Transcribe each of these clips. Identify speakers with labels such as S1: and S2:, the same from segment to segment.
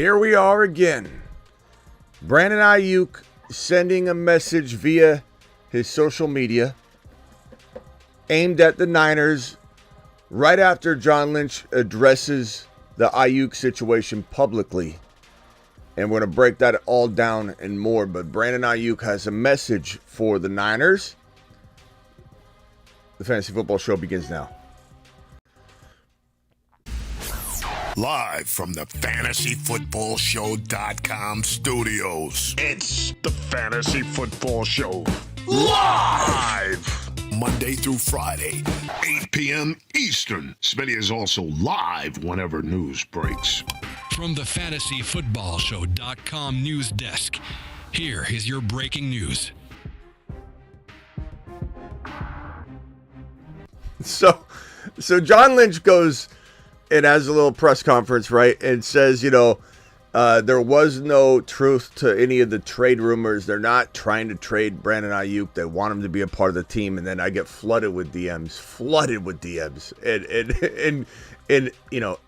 S1: Here we are again. Brandon Aiyuk sending a message via his social media aimed at the Niners right after John Lynch addresses the Aiyuk situation publicly. And we're going to break that all down and more. But Brandon Aiyuk has a message for the Niners. The Fantasy Football Show begins now.
S2: Live from the FantasyFootballShow.com studios.
S3: It's the Fantasy Football Show. Live!
S2: Monday through Friday, 8 p.m. Eastern. Smitty is also live whenever news breaks.
S4: From the FantasyFootballShow.com news desk, here is your breaking news.
S1: So John Lynch goes and has a little press conference, right? And says, there was no truth to any of the trade rumors. They're not trying to trade Brandon Aiyuk. They want him to be a part of the team. And then I get flooded with DMs. And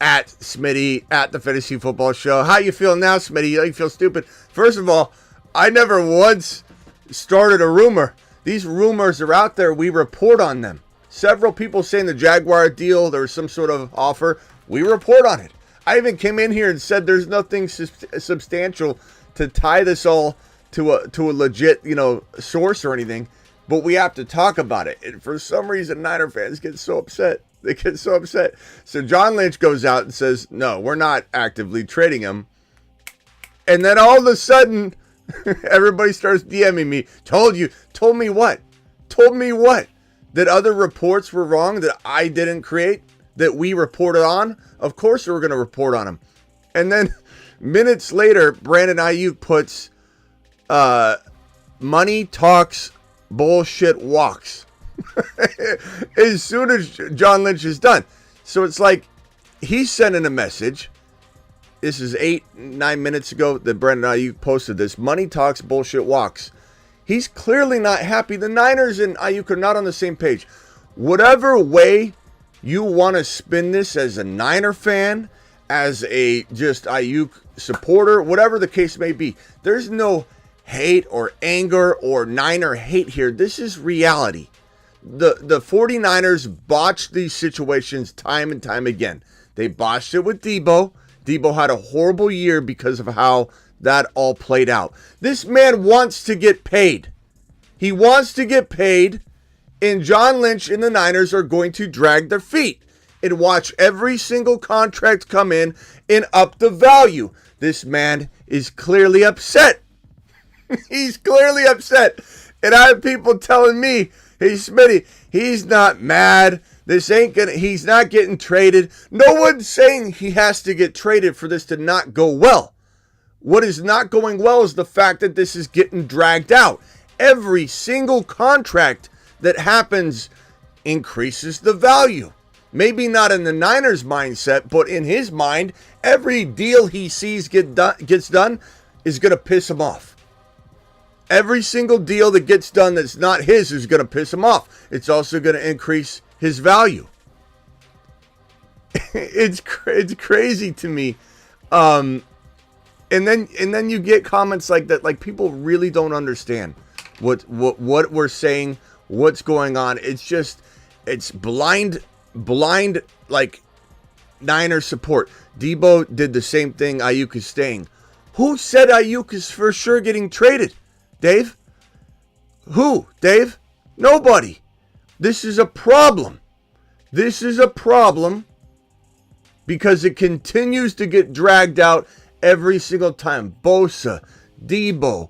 S1: at Smitty, at the Fantasy Football Show. How you feel now, Smitty? You feel stupid? First of all, I never once started a rumor. These rumors are out there. We report on them. Several people saying the Jaguar deal, there was some sort of offer. We report on it. I even came in here and said there's nothing substantial to tie this all to a legit, source or anything. But we have to talk about it. And for some reason, Niner fans get so upset. They get so upset. So John Lynch goes out and says, no, we're not actively trading him. And then all of a sudden, everybody starts DMing me. Told me what? That other reports were wrong, that I didn't create, that we reported on? Of course we're going to report on them. And then minutes later, Brandon Aiyuk puts money talks, bullshit walks. As soon as John Lynch is done. So it's like he's sending a message. This is 8-9 minutes ago that Brandon Aiyuk posted this. Money talks, bullshit walks. He's clearly not happy. The Niners and Aiyuk are not on the same page. Whatever way you want to spin this as a Niner fan, as a just Aiyuk supporter, whatever the case may be, there's no hate or anger or Niner hate here. This is reality. The 49ers botched these situations time and time again. They botched it with Debo. Debo had a horrible year because of how that all played out. This man wants to get paid. He wants to get paid, and John Lynch and the Niners are going to drag their feet and watch every single contract come in and up the value. This man is clearly upset. He's clearly upset. And I have people telling me, hey, Smitty, he's not mad. He's not getting traded. No one's saying he has to get traded for this to not go well. What is not going well is the fact that this is getting dragged out. Every single contract that happens increases the value. Maybe not in the Niners' mindset, but in his mind, every deal he sees gets done is going to piss him off. Every single deal that gets done that's not his is going to piss him off. It's also going to increase his value. It's crazy to me. And then you get comments like that, like people really don't understand what we're saying, what's going on. It's blind like Niner support. Debo did the same thing. Aiyuk is staying. Who said Aiyuk is for sure getting traded? Dave? Who? Dave? Nobody. This is a problem. This is a problem because it continues to get dragged out every single time. Bosa, Debo,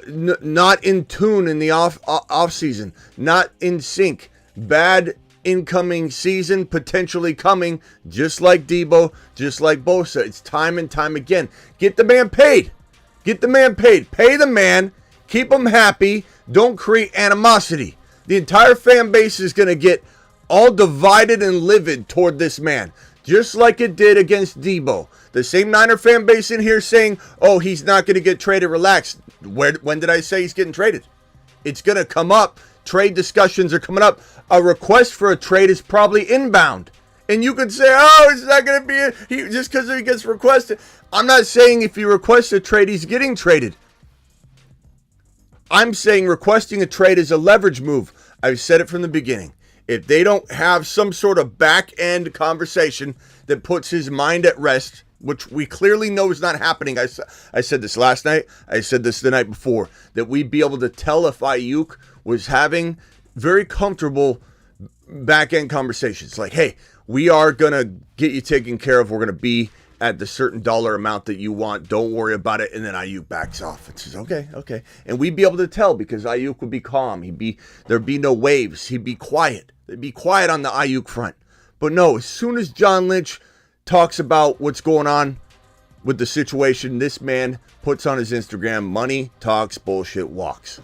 S1: not in tune in the off season, not in sync. Bad incoming season potentially coming, just like Debo, just like Bosa. It's time and time again. Get the man paid. Get the man paid. Pay the man. Keep him happy. Don't create animosity. The entire fan base is going to get all divided and livid toward this man, just like it did against Debo. The same Niner fan base in here saying, oh, he's not going to get traded. Relax. When did I say he's getting traded? It's going to come up. Trade discussions are coming up. A request for a trade is probably inbound. And you could say, oh, it's not going to be just because he gets requested. I'm not saying if he requests a trade, he's getting traded. I'm saying requesting a trade is a leverage move. I've said it from the beginning. If they don't have some sort of back-end conversation that puts his mind at rest, which we clearly know is not happening. I said this last night. I said this the night before, that we'd be able to tell if Aiyuk was having very comfortable back-end conversations. Like, hey, we are going to get you taken care of. We're going to be at the certain dollar amount that you want. Don't worry about it. And then Aiyuk backs off and says, okay. And we'd be able to tell because Aiyuk would be calm. There'd be no waves. He'd be quiet. They'd be quiet on the Aiyuk front. But no, as soon as John Lynch talks about what's going on with the situation, this man puts on his Instagram, money talks, bullshit walks.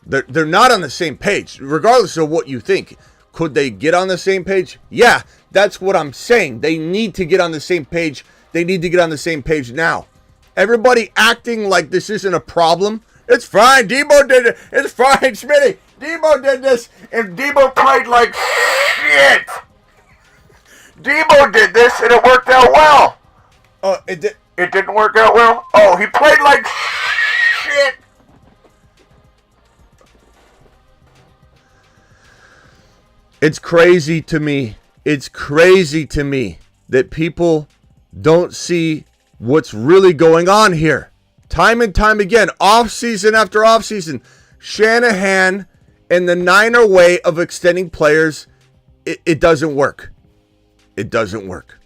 S1: They're not on the same page, regardless of what you think. Could they get on the same page? Yeah, that's what I'm saying. They need to get on the same page. They need to get on the same page now. Everybody acting like this isn't a problem. It's fine. Debo did it. It's fine, Smitty. Debo did this, and Debo played like shit. Debo did this, and it worked out well. It didn't work out well? Oh, he played like shit. It's crazy to me. It's crazy to me that people don't see what's really going on here. Time and time again, offseason after offseason, Shanahan and the Niner way of extending players, it doesn't work. It doesn't work.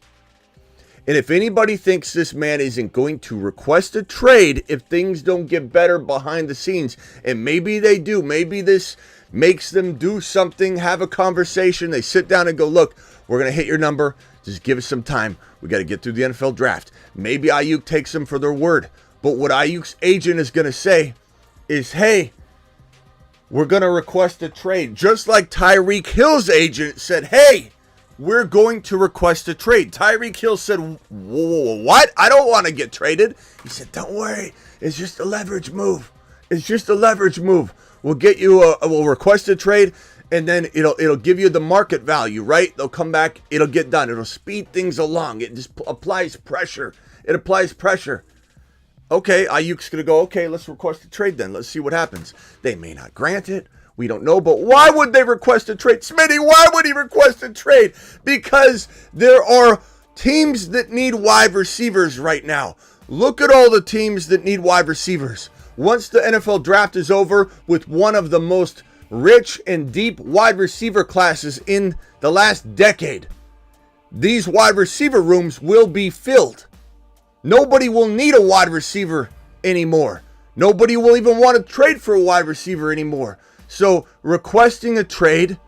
S1: And if anybody thinks this man isn't going to request a trade if things don't get better behind the scenes, and maybe they do, maybe this makes them do something, have a conversation, they sit down and go, look, we're going to hit your number, just give us some time. We got to get through the NFL draft. Maybe Aiyuk takes them for their word. But what Aiyuk's agent is going to say is, hey, we're going to request a trade. Just like Tyreek Hill's agent said, hey, we're going to request a trade. Tyreek Hill said, whoa, what? I don't want to get traded. He said, don't worry. It's just a leverage move. It's just a leverage move. We'll get you we'll request a trade, and then it'll give you the market value, right? They'll come back. It'll get done. It'll speed things along. It just applies pressure. It applies pressure. Okay, Aiyuk's going to go, okay, let's request a trade then. Let's see what happens. They may not grant it. We don't know, but why would they request a trade? Smitty, why would he request a trade? Because there are teams that need wide receivers right now. Look at all the teams that need wide receivers. Once the NFL draft is over with one of the most rich and deep wide receiver classes in the last decade, these wide receiver rooms will be filled. Nobody will need a wide receiver anymore. Nobody will even want to trade for a wide receiver anymore. So requesting a trade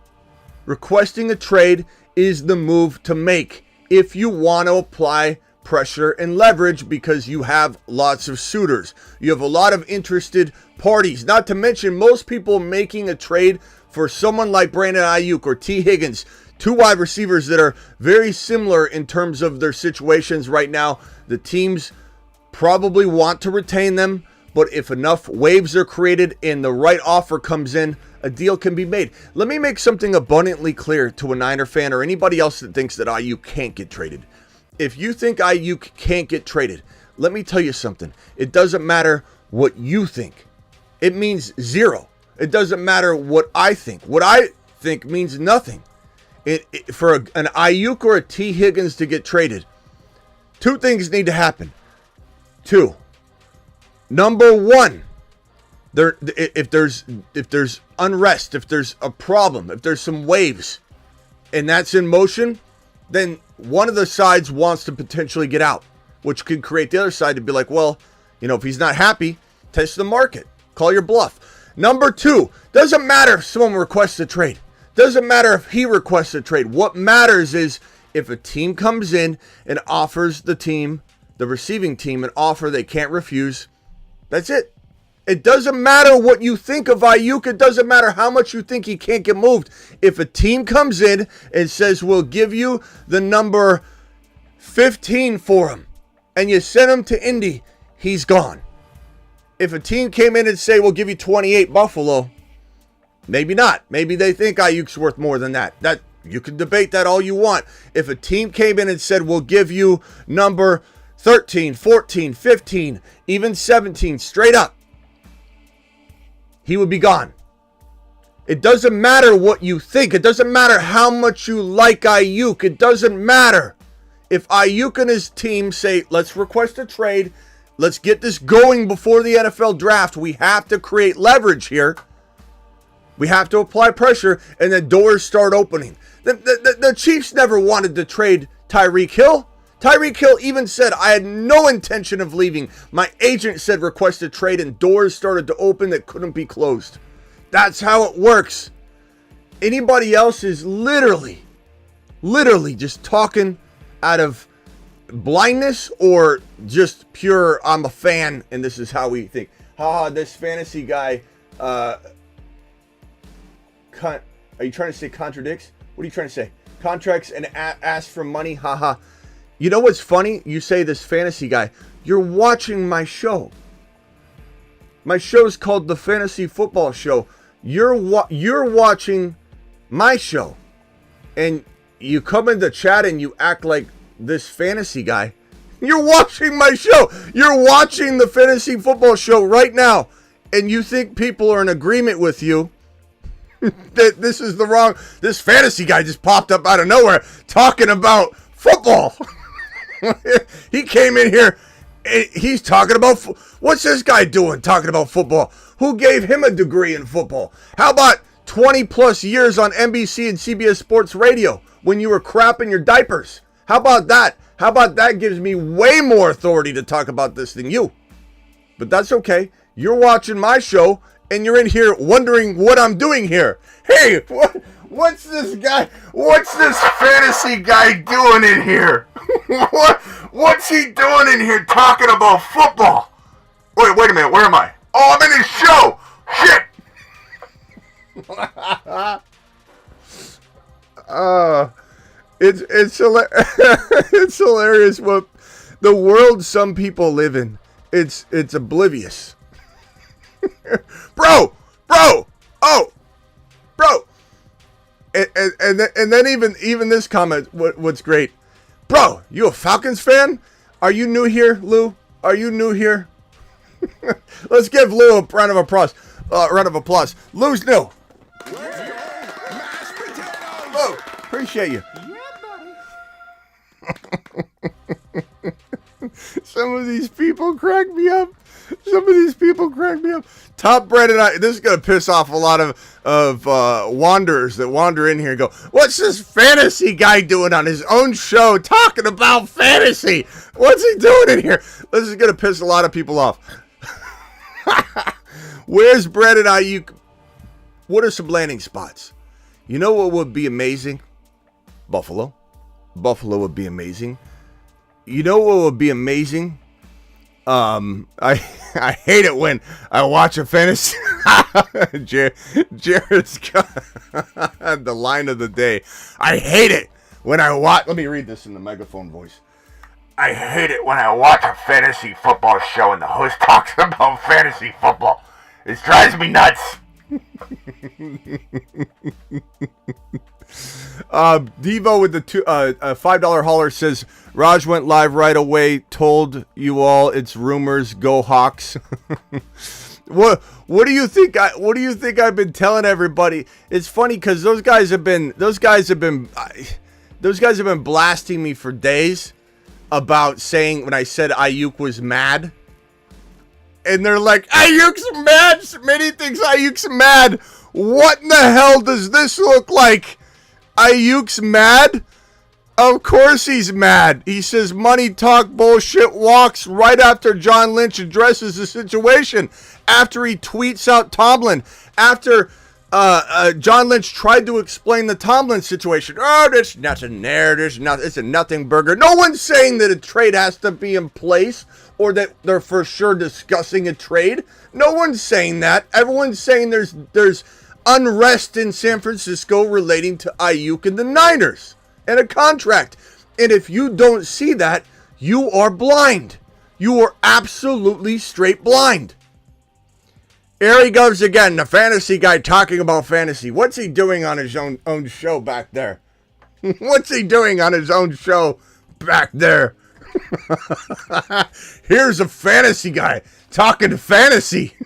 S1: is the move to make if you want to apply pressure and leverage, because you have lots of suitors. You have a lot of interested parties. Not to mention most people making a trade for someone like Brandon Aiyuk or T. Higgins, two wide receivers that are very similar in terms of their situations right now. The teams probably want to retain them, but if enough waves are created and the right offer comes in, a deal can be made. Let me make something abundantly clear to a Niner fan or anybody else that thinks that Aiyuk can't get traded. If you think Aiyuk can't get traded, let me tell you something. It doesn't matter what you think. It means zero. It doesn't matter what I think. What I think means nothing. For an Aiyuk or a T. Higgins to get traded, two things need to happen. Two. Number one, if there's unrest, if there's a problem, if there's some waves, and that's in motion, then one of the sides wants to potentially get out, which could create the other side to be like, well, if he's not happy, test the market, call your bluff. Number two, doesn't matter if someone requests a trade. Doesn't matter if he requests a trade. What matters is if a team comes in and offers the receiving team, an offer they can't refuse. That's it. It doesn't matter what you think of Aiyuk. It doesn't matter how much you think he can't get moved. If a team comes in and says, we'll give you the number 15 for him, and you send him to Indy, he's gone. If a team came in and say, we'll give you 28 Buffalo, maybe not. Maybe they think Aiyuk's worth more than that. You can debate that all you want. If a team came in and said, we'll give you number 13, 14, 15, even 17 straight up, he would be gone. It doesn't matter what you think. It doesn't matter how much you like Aiyuk. It doesn't matter. If Aiyuk and his team say, let's request a trade, let's get this going before the NFL draft, we have to create leverage here. We have to apply pressure, and the doors start opening. The Chiefs never wanted to trade Tyreek Hill. Tyreek Hill even said, I had no intention of leaving. My agent said request a trade, and doors started to open that couldn't be closed. That's how it works. Anybody else is literally just talking out of blindness or just pure, I'm a fan, and this is how we think. This fantasy guy, are you trying to say contradicts? What are you trying to say? Contracts and ask for money, haha. You know what's funny? You say this fantasy guy. You're watching my show. My show's called The Fantasy Football Show. You're watching my show. And you come in the chat and you act like this fantasy guy. You're watching my show. You're watching The Fantasy Football Show right now. And you think people are in agreement with you that this is the wrong... This fantasy guy just popped up out of nowhere talking about football. He came in here, he's talking about... What's this guy doing talking about football? Who gave him a degree in football? How about 20 plus years on NBC and CBS Sports Radio when you were crapping your diapers? How about that? How about that gives me way more authority to talk about this than you? But that's okay. You're watching my show, and you're in here wondering what I'm doing here. Hey, what's this guy? What's this fantasy guy doing in here? What's he doing in here talking about football? Wait a minute. Where am I? Oh, I'm in his show. Shit. It's hilarious what the world some people live in. It's oblivious. bro. And then even this comment, what's great, bro, you a Falcons fan? Are you new here, Lou? Are you new here? Let's give Lou a round of applause. Lou's new. Lou, appreciate you. Some of these people crack me up. Top Bread and I, this is going to piss off a lot of wanderers that wander in here and go, what's this fantasy guy doing on his own show talking about fantasy? What's he doing in here? This is going to piss a lot of people off. Where's Bread and Aiyuk? What are some landing spots? You know what would be amazing? Buffalo. Buffalo would be amazing. You know what would be amazing? I hate it when I watch a fantasy. Jared's got the line of the day. I hate it when I watch. Let me read this in the megaphone voice. I hate it when I watch a fantasy football show and the host talks about fantasy football. It drives me nuts. Devo with the $5 hauler says Raj went live right away. Told you all it's rumors. Go Hawks. What do you think? What do you think I've been telling everybody? It's funny because those guys have been blasting me for days about saying when I said Aiyuk was mad. And they're like, Aiyuk's mad. Smitty thinks Aiyuk's mad. What in the hell does this look like? Aiyuk's mad? Of course he's mad. He says money talk bullshit walks right after John Lynch addresses the situation. After he tweets out Tomlin. After John Lynch tried to explain the Tomlin situation. Oh, there's nothing there. It's a nothing burger. No one's saying that a trade has to be in place or that they're for sure discussing a trade. No one's saying that. Everyone's saying there's unrest in San Francisco relating to Aiyuk and the Niners and a contract. And if you don't see that, you are blind. You are absolutely straight blind. Here he goes again, the fantasy guy talking about fantasy. What's he doing on his own show back there? What's he doing on his own show back there? Here's a fantasy guy talking fantasy.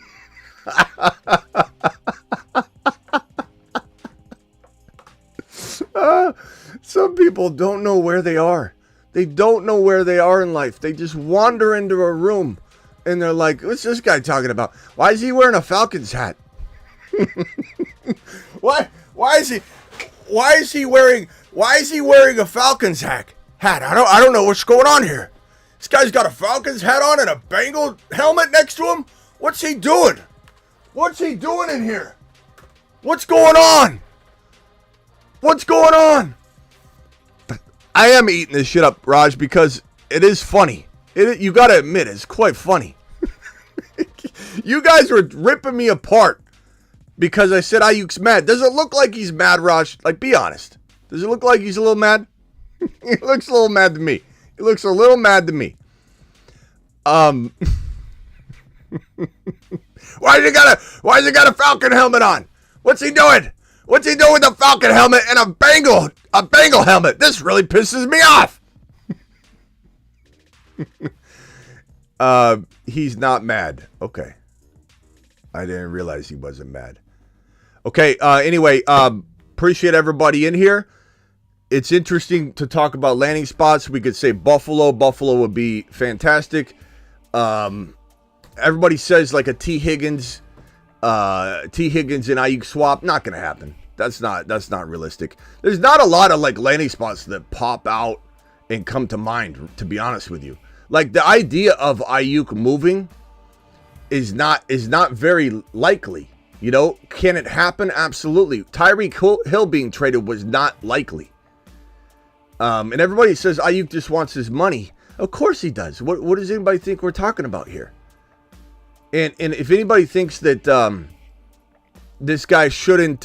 S1: Some people don't know where they are. They don't know where they are in life. They just wander into a room and they're like, what's this guy talking about? Why is he wearing a Falcons hat? Why is he wearing a Falcons hat? I don't know what's going on here. This guy's got a Falcons hat on and a Bengal helmet next to him. What's he doing? What's he doing in here? What's going on? What's going on? I am eating this shit up, Raj, because it is funny. You got to admit, it's quite funny. You guys were ripping me apart because I said Aiyuk's mad. Does it look like he's mad, Raj? Like, be honest. Does it look like he's a little mad? He looks a little mad to me. He looks a little mad to me. Why has he got a Falcon helmet on? What's he doing? What's he doing with a Falcon helmet and a Bengal helmet? This really pisses me off. He's not mad. Okay. I didn't realize he wasn't mad. Okay, anyway, appreciate everybody in here. It's interesting to talk about landing spots. We could say Buffalo. Buffalo would be fantastic. Everybody says like a T. Higgins and Aiyuk swap. Not gonna happen. That's not realistic. There's not a lot of like landing spots that pop out and come to mind, to be honest with you. Like the idea of Aiyuk moving is not very likely. You know, can it happen? Absolutely. Tyreek Hill being traded was not likely. And everybody says Aiyuk just wants his money. Of course he does. What does anybody think we're talking about here? And if anybody thinks that this guy shouldn't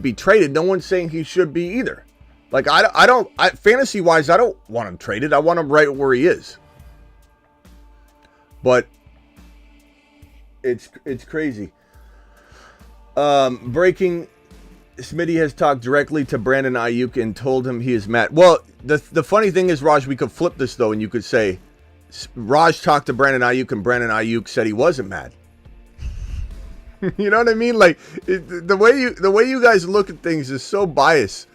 S1: be traded, no one's saying he should be either. Like fantasy wise, I don't want him traded. I want him right where he is. But it's crazy. Breaking. Smitty has talked directly to Brandon Aiyuk and told him he is mad. Well, the funny thing is, Raj, we could flip this though, and you could say Raj talked to Brandon Aiyuk and Brandon Aiyuk said he wasn't mad. You know what I mean? Like the way you guys look at things is so biased.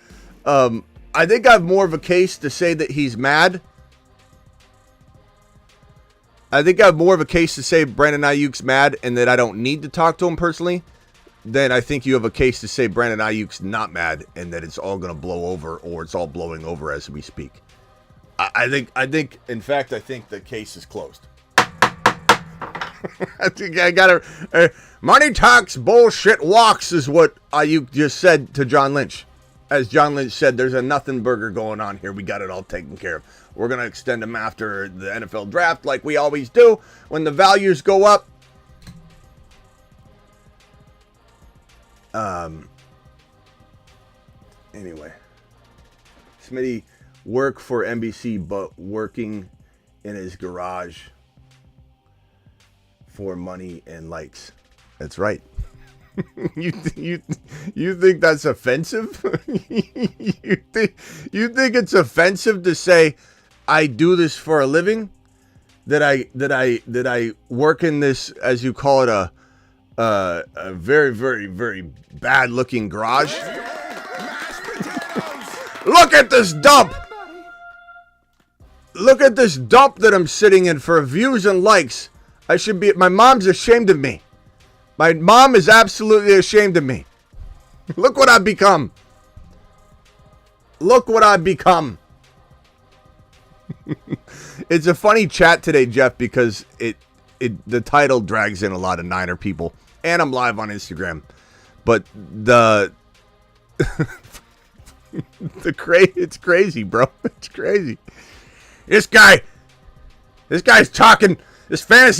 S1: I think I have more of a case to say that he's mad. I think I have more of a case to say Brandon Aiyuk's mad and that I don't need to talk to him personally. Then I think you have a case to say Brandon Aiyuk's not mad and that it's all going to blow over or it's all blowing over as we speak. I think, in fact, I think the case is closed. I think I got to, money talks, bullshit walks is what Aiyuk just said to John Lynch. As John Lynch said, there's a nothing burger going on here. We got it all taken care of. We're going to extend him after the NFL draft like we always do. When the values go up, anyway, Smitty work for NBC, but working in his garage for money and likes. That's right. You think that's offensive? you think it's offensive to say I do this for a living? That I work in this, as you call it, a very, very, very bad looking garage. Look at this dump. Look at this dump that I'm sitting in for views and likes. My mom's ashamed of me. My mom is absolutely ashamed of me. Look what I've become. Look what I've become. It's a funny chat today, Jeff, because the title drags in a lot of Niner people. And I'm live on Instagram. But it's crazy, bro. It's crazy. This fantasy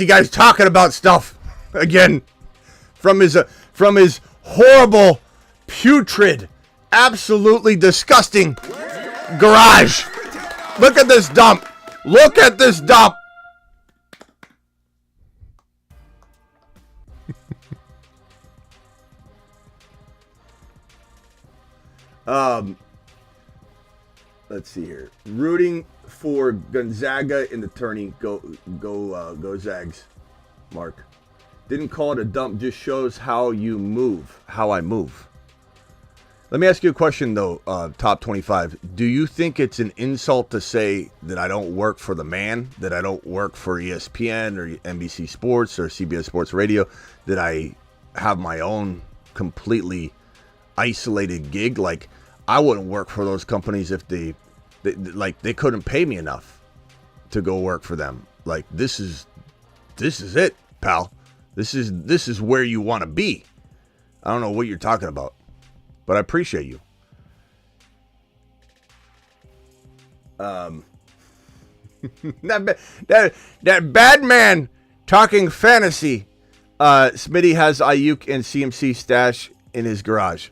S1: guy's talking about stuff again from his horrible, putrid, absolutely disgusting garage. Look at this dump. Look at this dump. let's see here. Rooting for Gonzaga in the tourney. Go Zags. Mark. Didn't call it a dump, just shows how you move, how I move. Let me ask you a question, though, Top 25. Do you think it's an insult to say that I don't work for the man, that I don't work for ESPN or NBC Sports or CBS Sports Radio, that I have my own completely isolated gig? Like, I wouldn't work for those companies if they couldn't pay me enough to go work for them. Like, this is it, pal. This is where you want to be. I don't know what you're talking about, but I appreciate you. That bad man talking fantasy. Smitty has Aiyuk and CMC stash in his garage.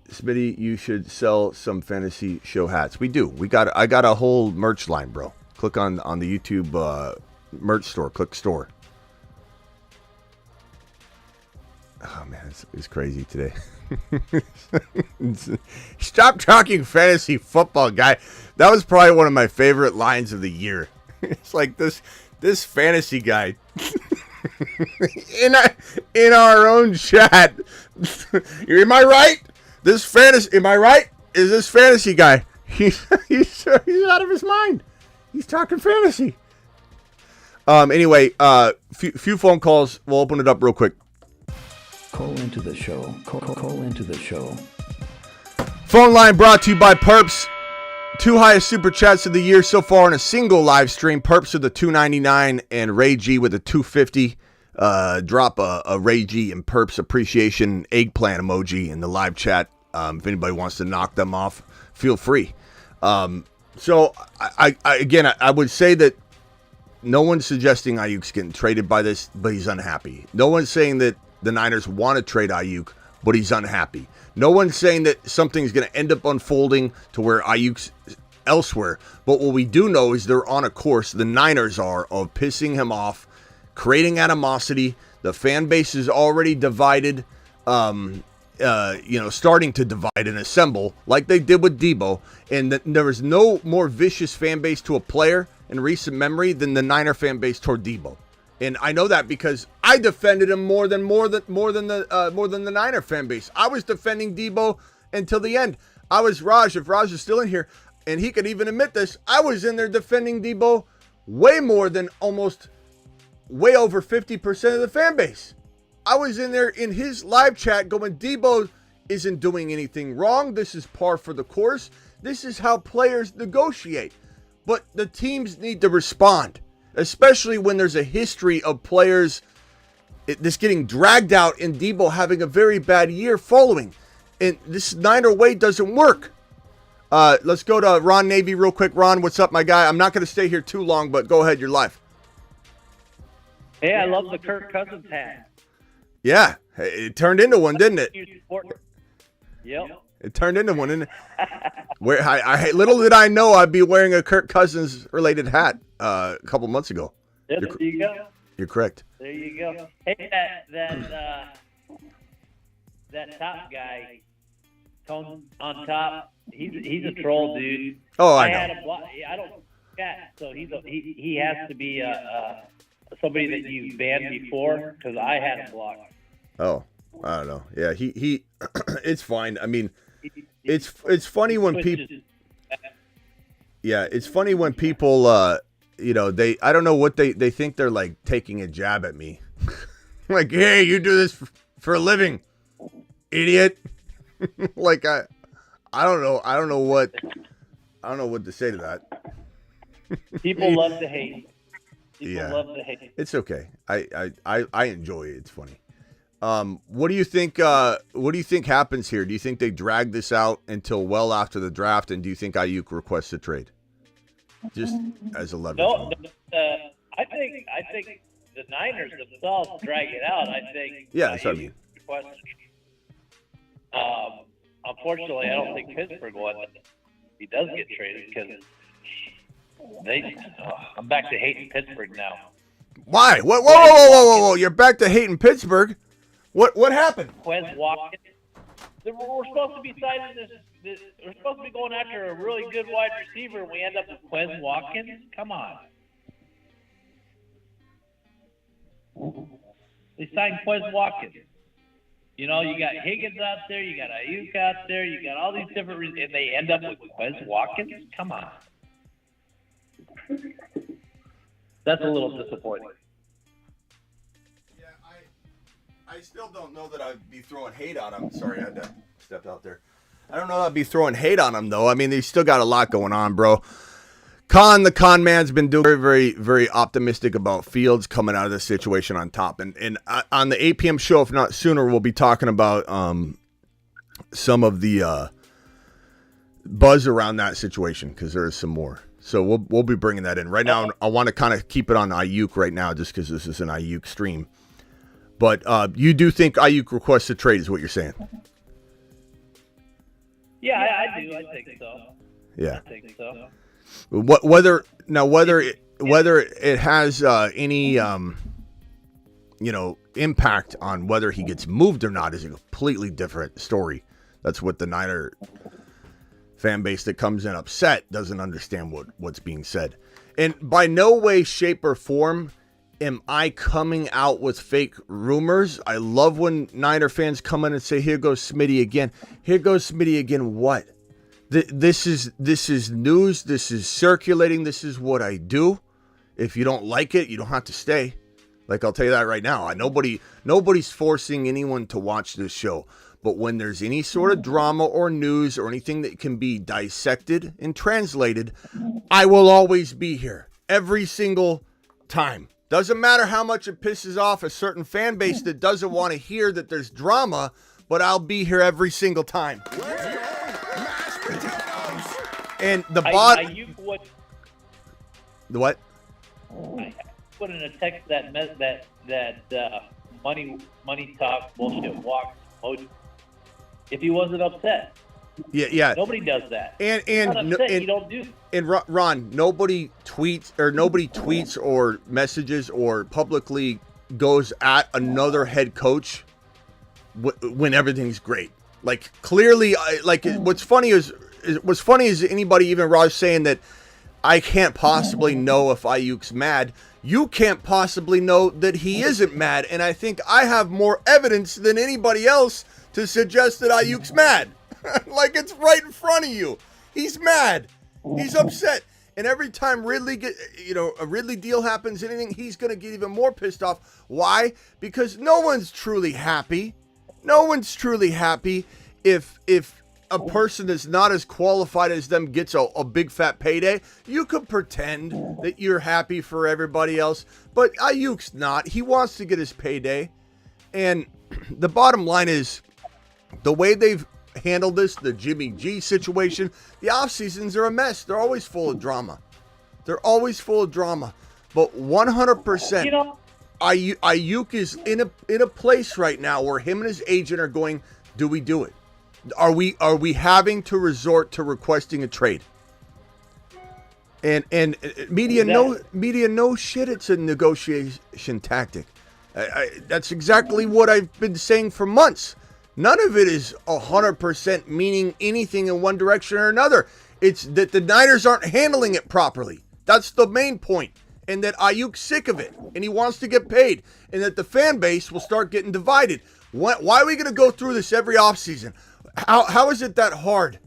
S1: Smitty, you should sell some fantasy show hats. We do. I got a whole merch line, bro. Click on the YouTube merch store. Click store. Oh man, it's crazy today. Stop talking fantasy football, guy. That was probably one of my favorite lines of the year. It's like this fantasy guy in our own chat. Am I right? Am I right? Is this fantasy guy? He's out of his mind. He's talking fantasy. Anyway, few phone calls. We'll open it up real quick.
S5: Call into the show. Call into the show.
S1: Phone line brought to you by Perps. 2 highest super chats of the year so far in a single live stream. Perps with the $2.99 and Ray G with a $2.50. Drop a Ray G and Perps appreciation eggplant emoji in the live chat. If anybody wants to knock them off, feel free. So I would say that no one's suggesting Aiyuk's getting traded by this, but he's unhappy. No one's saying that the Niners want to trade Aiyuk, but he's unhappy. No one's saying that something's going to end up unfolding to where Aiyuk's elsewhere. But what we do know is they're on a course, the Niners are, of pissing him off, creating animosity. The fan base is already divided, starting to divide and assemble like they did with Debo. And there was no more vicious fan base to a player in recent memory than the Niner fan base toward Debo. And I know that because I defended him more than the Niner fan base. I was defending Debo until the end. I was Raj. If Raj is still in here, and he could even admit this, I was in there defending Debo way more than way over 50% of the fan base. I was in there in his live chat going, Debo isn't doing anything wrong. This is par for the course. This is how players negotiate. But the teams need to respond, especially when there's a history of players this getting dragged out and Debo having a very bad year following. And this Niner way doesn't work. Let's go to Ron Navy real quick. Ron, what's up, my guy? I'm not going to stay here too long, but go ahead. You're live.
S6: Hey, I love the Kirk Cousins hat.
S1: Yeah, it turned into one, didn't it?
S6: Yep.
S1: It turned into one, didn't it? Where little did I know I'd be wearing a Kirk Cousins related hat a couple months ago.
S6: Yeah, there you go.
S1: You're correct.
S6: There you go. Hey, that top guy, Tone on top. He's a troll, dude.
S1: Oh, I know.
S6: I don't chat, so he has to be somebody that you banned before because I had him blocked.
S1: Oh, I don't know. Yeah, he it's fine. I mean, it's funny when people. Yeah, it's funny when people I don't know what they think they're like taking a jab at me. Like, hey, you do this for a living, idiot. Like I don't know what to say to that.
S6: People love to hate.
S1: Yeah.
S6: Love to hate.
S1: It's okay. I enjoy it. It's funny. What do you think happens here? Do you think they drag this out until well after the draft, and do you think Aiyuk requests a trade? Just as a leverage.
S6: No, I think the Niners themselves drag it out. I think.
S1: Yeah, that's what I mean.
S6: Unfortunately, I don't think Pittsburgh will. He does get traded because I'm back to hating Pittsburgh now.
S1: Why? Whoa! You're back to hating Pittsburgh. What happened?
S6: Quez Watkins. We're supposed to be signing this. We're supposed to be going after a really good wide receiver, and we end up with Quez Watkins. Come on. They signed Quez Watkins. You know, you got Higgins out there, you got Aiyuk out there, you got all these different, and they end up with Quez Watkins. Come on. That's a little disappointing.
S1: Yeah, I still don't know that I'd be throwing hate on him. Sorry, I had to step out there. I don't know that I'd be throwing hate on him, though. I mean, he's still got a lot going on, bro. The con man's been doing very, very, very optimistic about Fields coming out of this situation on top. And on the 8 p.m. show, if not sooner, we'll be talking about some of the buzz around that situation because there is some more. So we'll be bringing that in. Right now, I want to kind of keep it on Aiyuk right now just because this is an Aiyuk stream. But you do think Aiyuk requests a trade is what you're saying?
S6: Yeah, I do. I think so.
S1: Yeah.
S6: I think so.
S1: Whether it has any impact on whether he gets moved or not is a completely different story. That's what the Niner fan base that comes in upset doesn't understand what's being said. And by no way, shape, or form am I coming out with fake rumors. I love when Niner fans come in and say, "Here goes Smitty again." Here goes Smitty again. What? This is news. This is circulating. This is what I do. If you don't like it, you don't have to stay. Like, I'll tell you that right now. Nobody's forcing anyone to watch this show. But when there's any sort of drama or news or anything that can be dissected and translated, I will always be here. Every single time. Doesn't matter how much it pisses off a certain fan base that doesn't want to hear that there's drama, but I'll be here every single time. And the the what?
S6: I put in a text that money talk bullshit walk emoji. If he wasn't upset,
S1: yeah,
S6: nobody does that.
S1: And
S6: you don't do.
S1: And Ron, nobody tweets or messages or publicly goes at another head coach when everything's great. Like, clearly, what's funny is anybody, even Raj, saying that I can't possibly know if Aiyuk's mad. You can't possibly know that he isn't mad. And I think I have more evidence than anybody else to suggest that Aiyuk's mad. Like, it's right in front of you. He's mad. He's upset. And every time a Ridley deal happens, anything, he's going to get even more pissed off. Why? Because no one's truly happy. No one's truly happy if a person that's not as qualified as them gets a big fat payday. You could pretend that you're happy for everybody else, but Aiyuk's not. He wants to get his payday. And the bottom line is, the way they've handled this, the Jimmy G situation, the off seasons are a mess. They're always full of drama. But 100%, Aiyuk is in a place right now where him and his agent are going, do we do it? Are we having to resort to requesting a trade? And media no shit, it's a negotiation tactic. That's exactly what I've been saying for months. None of it is 100% meaning anything in one direction or another. It's that the Niners aren't handling it properly. That's the main point. And that Aiyuk's sick of it. And he wants to get paid. And that the fan base will start getting divided. Why are we going to go through this every offseason? How is it that hard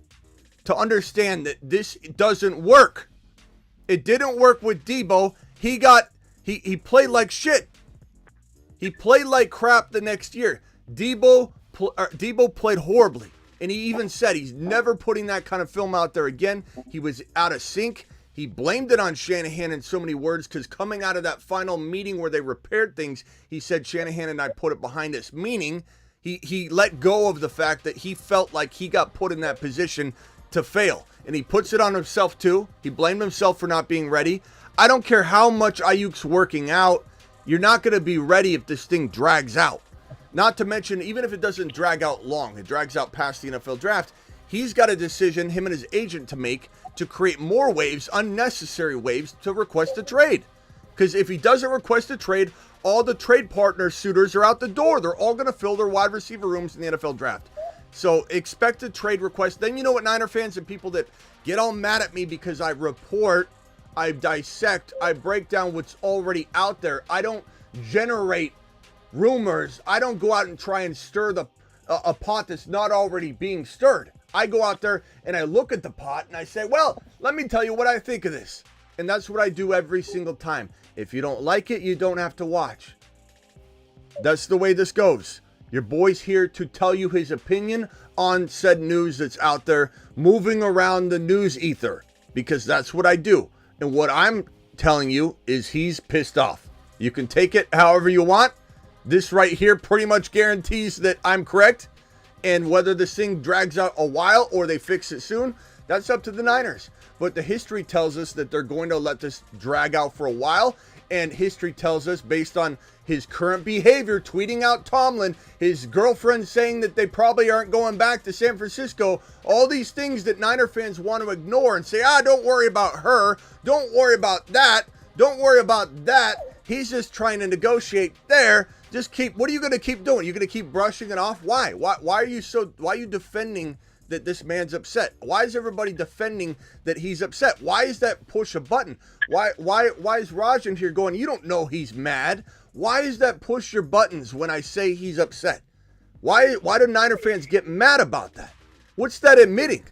S1: to understand that this doesn't work? It didn't work with Debo. He played like shit. He played like crap the next year. Debo played horribly. And he even said he's never putting that kind of film out there again. He was out of sync. He blamed it on Shanahan in so many words because coming out of that final meeting where they repaired things, he said Shanahan and I put it behind us. Meaning he let go of the fact that he felt like he got put in that position to fail. And he puts it on himself too. He blamed himself for not being ready. I don't care how much Aiyuk's working out. You're not going to be ready if this thing drags out. Not to mention, even if it doesn't drag out long, it drags out past the NFL draft, he's got a decision, him and his agent, to make to create more waves, unnecessary waves, to request a trade. Because if he doesn't request a trade, all the trade partner suitors are out the door. They're all going to fill their wide receiver rooms in the NFL draft. So expect a trade request. Then you know what, Niner fans and people that get all mad at me because I report, I dissect, I break down what's already out there. I don't generate rumors. I don't go out and try and stir a pot that's not already being stirred. I go out there and I look at the pot and I say, well, let me tell you what I think of this. And that's what I do every single time. If you don't like it, you don't have to watch. That's the way this goes. Your boy's here to tell you his opinion on said news that's out there moving around the news ether, because that's what I do. And what I'm telling you is he's pissed off. You can take it however you want. This right here pretty much guarantees that I'm correct. And whether this thing drags out a while or they fix it soon, that's up to the Niners. But the history tells us that they're going to let this drag out for a while. And history tells us, based on his current behavior, tweeting out Tomlin, his girlfriend saying that they probably aren't going back to San Francisco, all these things that Niner fans want to ignore and say, don't worry about her, don't worry about that, don't worry about that. He's just trying to negotiate there. What are you going to keep doing? You're going to keep brushing it off? Why? Why are you defending that this man's upset? Why is everybody defending that he's upset? Why is that push a button? Why is Raj in here going, you don't know he's mad? Why is that push your buttons when I say he's upset? Why do Niner fans get mad about that? What's that admitting?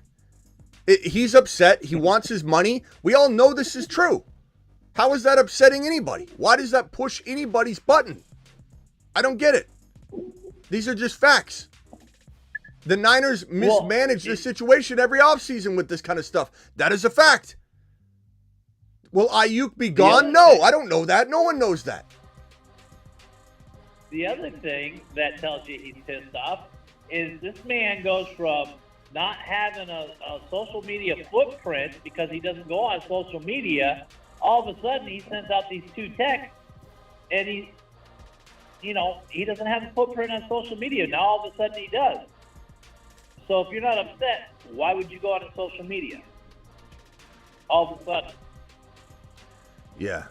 S1: He's upset. He wants his money. We all know this is true. How is that upsetting anybody? Why does that push anybody's button? I don't get it. These are just facts. The Niners mismanage the situation every offseason with this kind of stuff. That is a fact. Will Aiyuk be gone? No, I don't know that. No one knows that.
S6: The other thing that tells you he's pissed off is this man goes from not having a social media footprint because he doesn't go on social media. All of a sudden, he sends out these 2 texts, and he doesn't have a footprint on social media. Now, all of a sudden, he does. So if you're not upset, why would you go on social media? All of a sudden.
S1: Yeah.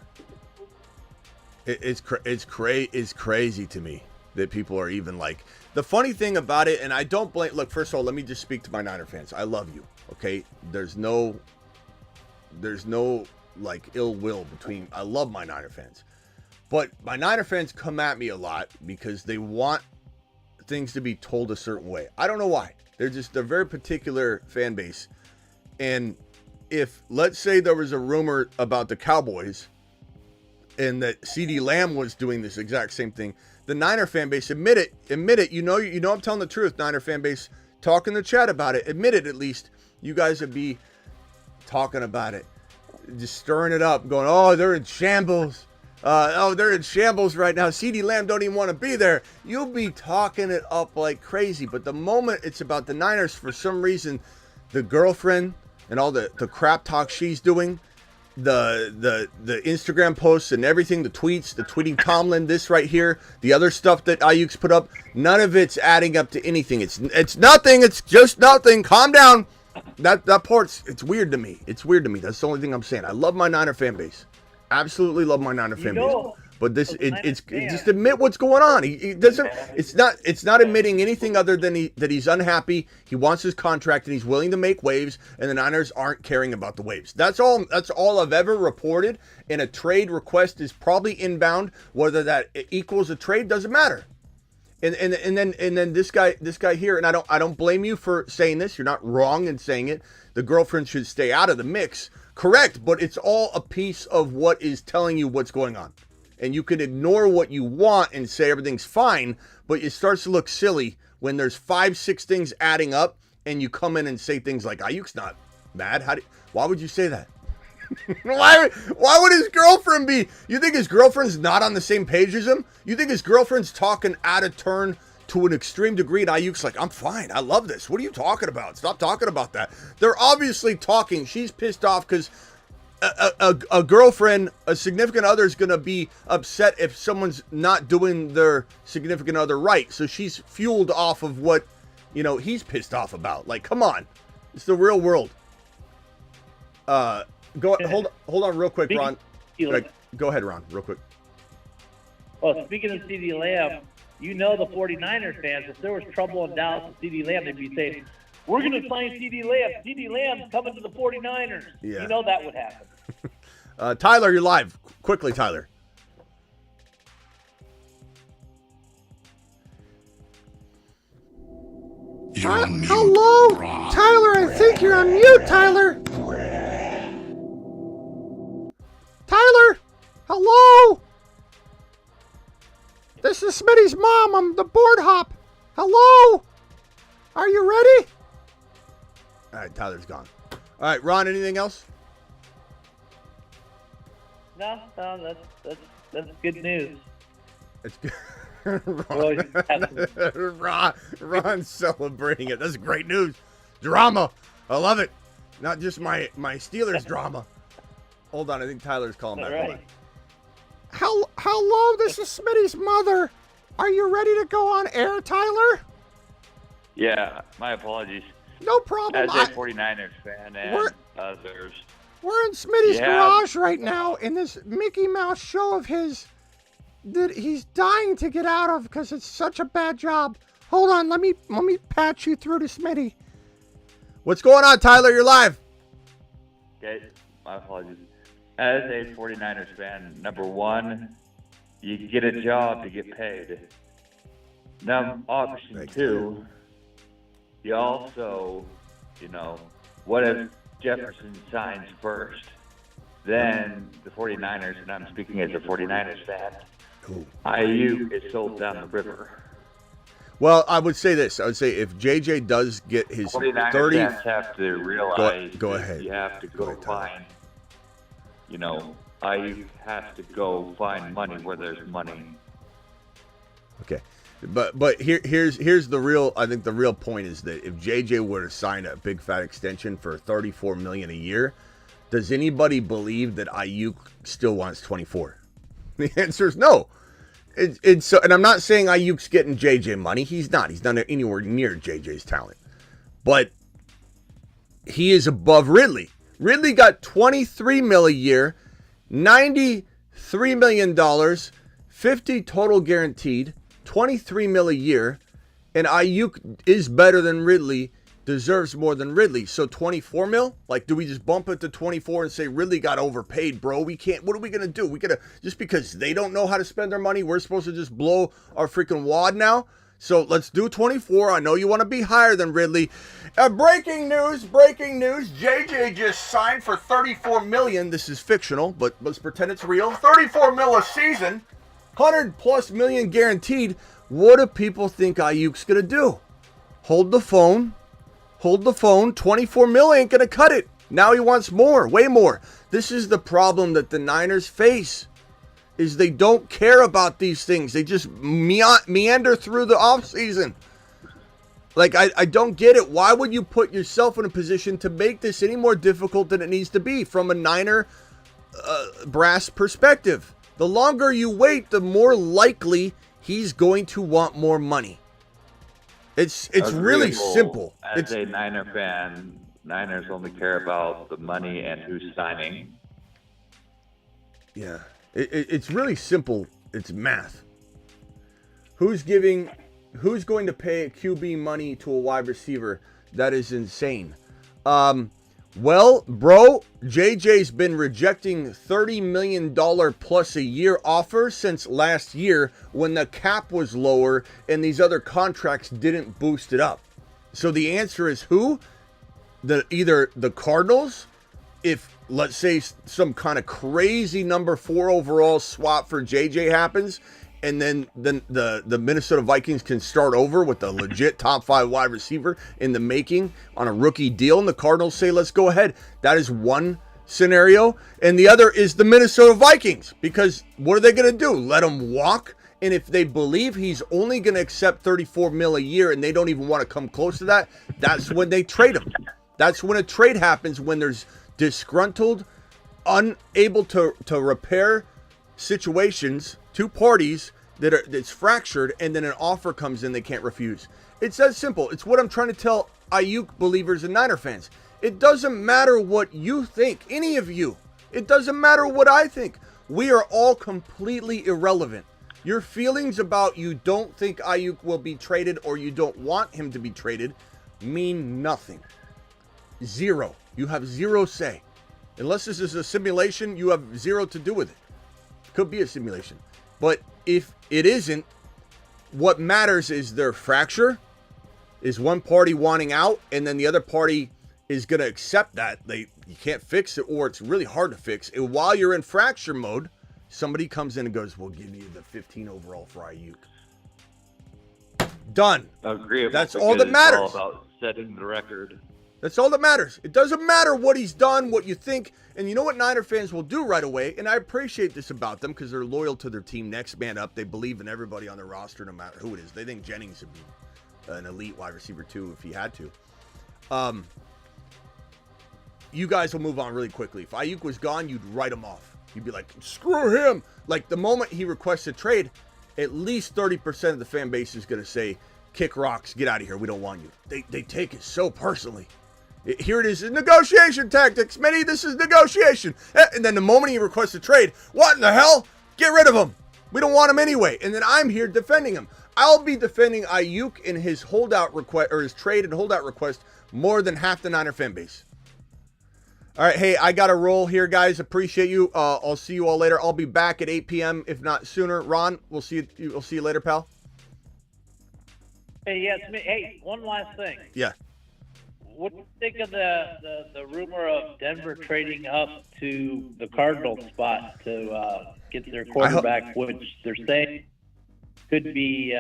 S1: It's crazy to me that people are even like, the funny thing about it, and I don't blame, look, first of all, let me just speak to my Niner fans. I love you, okay? There's no like ill will between, I love my Niner fans. But my Niner fans come at me a lot because they want things to be told a certain way. I don't know why. They're very particular fan base. And if, let's say there was a rumor about the Cowboys and that CeeDee Lamb was doing this exact same thing, the Niner fan base, admit it, you know I'm telling the truth, Niner fan base, talk in the chat about it, admit it at least, you guys would be talking about it, just stirring it up, going, oh, they're in shambles. They're in shambles right now. CeeDee Lamb don't even want to be there. You'll be talking it up like crazy. But the moment it's about the Niners, for some reason, the girlfriend and all the crap talk she's doing, the Instagram posts and everything, the tweeting Tomlin, this right here, the other stuff that Aiyuk's put up, none of it's adding up to anything. It's nothing. It's just nothing. Calm down. That part's, it's weird to me. It's weird to me. That's the only thing I'm saying. I love my Niner fan base. Absolutely love my Niner fan base. But it's just admit what's going on. He doesn't. It's not admitting anything other than that he's unhappy. He wants his contract and he's willing to make waves. And the Niners aren't caring about the waves. That's all. That's all I've ever reported. And a trade request is probably inbound. Whether that equals a trade doesn't matter. And then this guy here. And I don't blame you for saying this. You're not wrong in saying it. The girlfriend should stay out of the mix. Correct, but it's all a piece of what is telling you what's going on. And you can ignore what you want and say everything's fine, but it starts to look silly when there's 5-6 things adding up and you come in and say things like, Aiyuk's not mad. Why would you say that? Why would his girlfriend be? You think his girlfriend's not on the same page as him? You think his girlfriend's talking out of turn to an extreme degree, and Aiyuk's like, I'm fine. I love this. What are you talking about? Stop talking about that. They're obviously talking. She's pissed off because a girlfriend, a significant other is going to be upset if someone's not doing their significant other right. So she's fueled off of what, he's pissed off about. Like, come on. It's the real world. Hold on real quick, Ron. Go ahead, Ron, real quick.
S6: Well, speaking of CeeDee Lamb, you know the 49ers fans, if there was trouble in Dallas with CeeDee Lamb, they'd be saying, we're going to sign CeeDee Lamb. CeeDee Lamb's coming to the 49ers.
S1: Yeah.
S6: You know that would happen.
S1: Tyler, you're live. Quickly, Tyler.
S4: You're on mute,
S1: Hello,
S4: Rob.
S1: Tyler. I think you're on mute, Tyler. Tyler, hello. This is Smitty's mom. I'm the board hop. Hello. Are you ready? All right, Tyler's gone. All right, Ron. Anything else?
S6: No, that's good news.
S1: It's good. Ron's celebrating it. That's great news. Drama. I love it. Not just my Steelers drama. Hold on. I think Tyler's calling back.
S6: All right.
S1: Hello, this is Smitty's mother. Are you ready to go on air, Tyler?
S7: Yeah, my apologies.
S1: No problem.
S7: As a 49ers fan and
S1: We're-
S7: others.
S1: We're in Smitty's
S7: Yeah.
S1: garage right now in this Mickey Mouse show of his that he's dying to get out of because it's such a bad job. Hold on, let me patch you through to Smitty. What's going on, Tyler? You're live.
S7: Okay, my apologies. As a 49ers fan, number one, you get a job to get paid. Now, option
S1: Thanks,
S7: two, you also, what if Jefferson signs first? Then the 49ers, and I'm speaking as a 49ers fan, Aiyuk is sold down the river.
S1: Well, I would say this. I would say if JJ does get his
S7: 49ers
S1: 30...
S7: fans have to realize
S1: Go
S7: that
S1: ahead.
S7: you have to
S1: Go
S7: go
S1: ahead, Tyler.
S7: find, Aiyuk has to go find money where there's money.
S1: Okay. But here's the real, I think the real point is that if JJ were to sign a big fat extension for $34 million a year, does anybody believe that Aiyuk still wants 24? The answer is no. It's so, and I'm not saying Aiyuk's getting JJ money. He's not. He's not anywhere near JJ's talent. But he is above Ridley. Ridley got $23 million a year, $93 million, 50 total guaranteed, $23 million a year, and Aiyuk is better than Ridley, deserves more than Ridley. So 24 mil? Like, do we just bump it to 24 and say Ridley got overpaid, bro? We can't. What are we gonna do? We gotta, just because they don't know how to spend their money, we're supposed to just blow our freaking wad now? So let's do 24. I know you want to be higher than Ridley. Breaking news. JJ just signed for $34 million. This is fictional, but let's pretend it's real. $34 million a season, $100+ million guaranteed. What do people think Aiyuk's gonna do? Hold the phone. 24 million ain't gonna cut it. Now he wants more, way more. This is the problem that the Niners face, is they don't care about these things. They just meander through the offseason. Like, I don't get it. Why would you put yourself in a position to make this any more difficult than it needs to be from a Niner brass perspective? The longer you wait, the more likely he's going to want more money. It's really simple.
S7: As a Niner fan, Niners only care about the money and who's signing.
S1: Yeah, it's really simple. It's math. Who's going to pay QB money to a wide receiver? That is insane. Well, bro, JJ's been rejecting $30 million plus a year offers since last year when the cap was lower and these other contracts didn't boost it up. So the answer is who? Either the Cardinals, if let's say some kind of crazy number 4 overall swap for JJ happens, and then the Minnesota Vikings can start over with a legit top 5 wide receiver in the making on a rookie deal, and the Cardinals say, let's go ahead. That is one scenario. And the other is the Minnesota Vikings, because what are they going to do? Let him walk? And if they believe he's only going to accept $34 million a year and they don't even want to come close to that, that's when they trade him. That's when a trade happens, when there's disgruntled, unable to repair situations, two parties that's fractured, and then an offer comes in they can't refuse. It's that simple. It's what I'm trying to tell Aiyuk believers and Niner fans. It doesn't matter what you think, any of you. It doesn't matter what I think. We are all completely irrelevant. Your feelings about you don't think Aiyuk will be traded or you don't want him to be traded mean nothing. Zero. You have zero say. Unless this is a simulation, you have zero to do with it. Could be a simulation. But if it isn't, what matters is their fracture. Is one party wanting out and then the other party is going to accept that. You can't fix it, or it's really hard to fix. And while you're in fracture mode, somebody comes in and goes, we'll give you the 15 overall for Aiyuk. Done.
S7: Agree.
S1: That's all that matters.
S7: It's all about setting the record.
S1: That's all that matters. It doesn't matter what he's done, what you think. And you know what Niner fans will do right away? And I appreciate this about them because they're loyal to their team. Next man up. They believe in everybody on their roster no matter who it is. They think Jennings would be an elite wide receiver too if he had to. You guys will move on really quickly. If Aiyuk was gone, you'd write him off. You'd be like, screw him. Like the moment he requests a trade, at least 30% of the fan base is going to say, kick rocks, get out of here. We don't want you. They take it so personally. Here it is, negotiation tactics. Smitty, this is negotiation. And then the moment he requests a trade, what in the hell? Get rid of him. We don't want him anyway. And then I'm here defending him. I'll be defending Aiyuk in his holdout request or his trade and holdout request more than half the Niner fan base. All right, hey, I got to roll here, guys. Appreciate you. I'll see you all later. I'll be back at 8 p.m. if not sooner. Ron, we'll see you. We'll see you later, pal.
S6: Hey, yes, hey, one last thing.
S1: Yeah.
S6: What do you think of the rumor of Denver trading up to the Cardinals spot to get their quarterback, which they're saying could be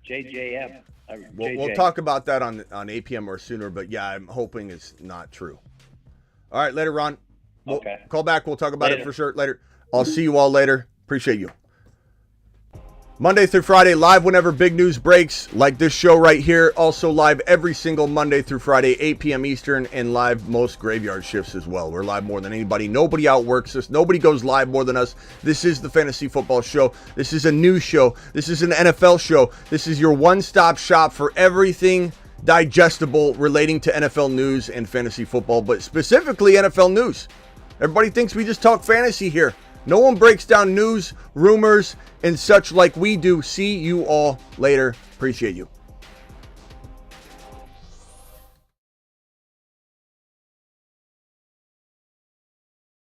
S6: JJM.
S1: We'll talk about that on 8 p.m. or sooner, but yeah, I'm hoping it's not true. All right, later, Ron. Okay. Call back. We'll talk about it for sure later. I'll see you all later. Appreciate you. Monday through Friday, live whenever big news breaks, like this show right here. Also live every single Monday through Friday, 8 p.m. Eastern, and live most graveyard shifts as well. We're live more than anybody. Nobody outworks us. Nobody goes live more than us. This is the Fantasy Football Show. This is a news show. This is an NFL show. This is your one-stop shop for everything digestible relating to NFL news and fantasy football, but specifically NFL news. Everybody thinks we just talk fantasy here. No one breaks down news, rumors, and such like we do. See you all later. Appreciate you.